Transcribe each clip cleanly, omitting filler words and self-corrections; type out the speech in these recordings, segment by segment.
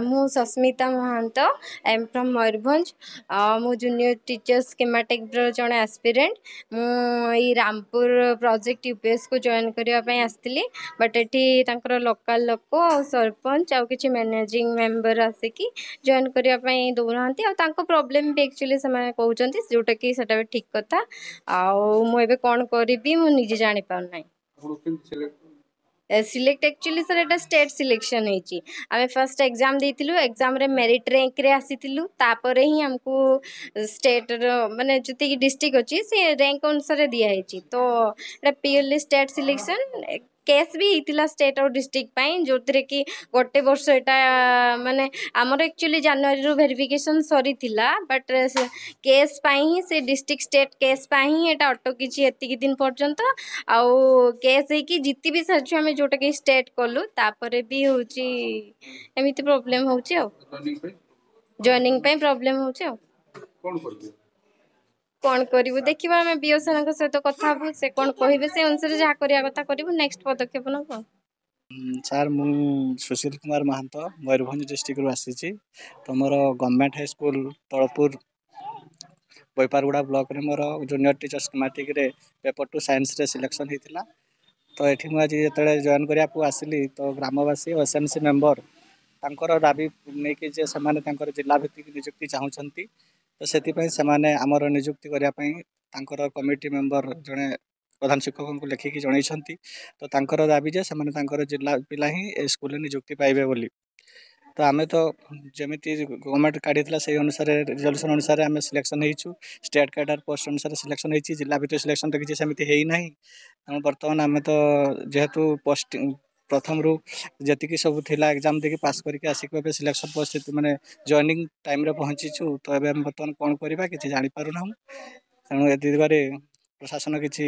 ମୁଁ Sasmita Mahanta I am from Mayurbhanj. ମୁଁ junior teacher ସ୍କିମାଟିକ୍ର ଜଣେ ଆସ୍ପିରେଣ୍ଟ। ମୁଁ ଏଇ ରାମପୁର ପ୍ରୋଜେକ୍ଟ ୟୁପିଏସ୍କୁ ଜଏନ୍ କରିବା ପାଇଁ ଆସିଥିଲି, ବଟ୍ ଏଠି ତାଙ୍କର ଲୋକାଲ୍ ଲୋକ ଆଉ ସରପଞ୍ଚ ଆଉ କିଛି ମ୍ୟାନେଜିଂ ମେମ୍ବର ଆସିକି ଜଏନ୍ କରିବା ପାଇଁ ଦେଉନାହାନ୍ତି। ଆଉ ତାଙ୍କ ପ୍ରୋବ୍ଲେମ୍ ବି ଆକ୍ଚୁଆଲି ସେମାନେ କହୁଛନ୍ତି, ଯେଉଁଟାକି ସେଇଟା ବି ଠିକ୍ କଥା। ଆଉ ମୁଁ ଏବେ କ'ଣ କରିବି ମୁଁ ନିଜେ ଜାଣିପାରୁନାହିଁ। सिलेक्ट एक्चुअली सर एटा स्टेट सिलेक्शन होती आम फर्स्ट एग्जाम देलु एग्जाम रे मेरिट रैंक रे आसीलु तापर ही हमको स्टेट माने जी डिस्ट्रिक्ट अच्छी से रैंक अनुसार दिखाई तो एटा प्योरली स्टेट सिलेक्शन केस भी होता स्टेट और डिस्ट्रिक्ट जो कि गोटे वर्ष यहाँ माने आमर एक्चुअली जनवरी वेरिफिकेशन सरी बट केस ही से डिस्ट्रिक्ट स्टेट केस ही एटा अटकी एतिक दिन पर्यंत आउ केस है जीति भी सारी आम जोटा कि स्टेट कलु तापर भी हूँ एमती प्रोब्लेम हो जॉइनिंग प्रोब्लेम हो कौन करूँ देखा आम बीओ सर सहित कथा हबू से कौन कहे से अनुसार जहाँ करवा कथा करूँ नेक्स्ट पदक्षेप नब। सार मु सुशील कुमार महांत मयूरभंज डिस्ट्रिक्ट आसी तो मोर गवर्नमेंट हाई स्कूल तलपुर बैपारगुड़ा ब्लॉक रे मोर जूनियर टीचर स्कीमेटिक रे पेपर टू साइंस रे सिलेक्शन होता तो ये मुझे जो जॉइन करने आसली तो ग्रामवासी और एसएमसी मेंबर तांकर दाबी नहीं कि से जिला भित्तिक निजुक्ति चाहूँगी तो से आमर निजुक्ति करने कमिटी मेंबर जड़े प्रधान शिक्षक को लिखिकी जनइंट तो तांकर दाबी जे से जिला पिला ही स्कूल निजुक्ति पाइबे बोली तो आम तो जमी गवर्नमेंट काढ़ी से अनुसार रिजल्यूशन अनुसार आम सिलेक्शन हो स्टेट कैडर पोस्ट अनुसार सिलेक्शन हो जिला भितर सिलेक्शन तो किसी सेमती है ना तेणु बर्तमान आम तो जेहेतु पोस्ट प्रथम रू जी सब थिला एग्जाम देखिए पास करके आसिक सिलेक्शन परिस्थिति माने जॉइनिंग टाइम रे पहुँचीचु तो ये बर्तमान कौन करवा कि जापारूना तेणु ए दिगरे प्रशासन किसी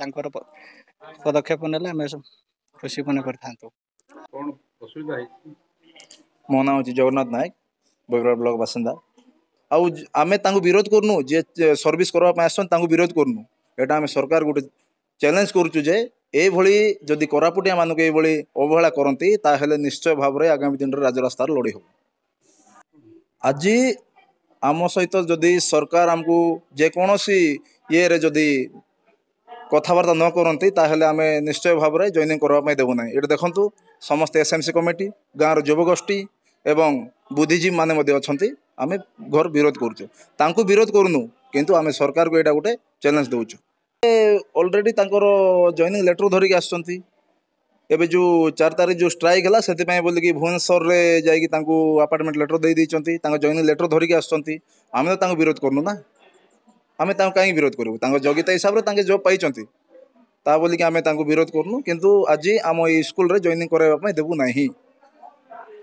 पदक्षेप ने आम खुशी मन कर मो ना हूँ जगन्नाथ नायक बैगरा ब्लॉक बासिंदा आमे विरोध करनु जे सर्विस करबा आसन विरोध करनु एटा आमे सरकार गोटे चैलेंज करूँ जे एभली जदि कोरापुटिया मानक ये अवहेला करती ताहेले निश्चय भाव में आगामी दिन में राजरास्तार लड़ी हो आज आम सहित जदि सरकार आमको जेकोसी ये रे जदि कथबार्ता न करती ताहेले आमे निश्चय भाव में जॉइनिंग करने देवना ये देखूँ समस्त एसएमसी कमिटी गाँव युवगोष्ठी एवं बुद्धिजीवी माने अच्छा आम घर विरोध करूँ विरोध करूँ किंतु आम सरकार को यहाँ गोटे चैलेंज दूचु ऑलरेडी जॉइनिंग लेटर धरिकी आसुँच एबे जो 4 तारीख जो स्ट्राइक है से बोलिकी भुवनेश्वर में जाकि अपार्टमेंट लेटर दे देती जॉइनिंग लेटर धरिकी आसुँच आम तो विरोध करूँ ना आम कहीं विरोध करूँ योग्यता हिसाब से जॉब पाई ता बोलिकी आम विरोध करूँ किंतु आज आम स्कूल रे जॉइनिंग करवाई देवु नहीं।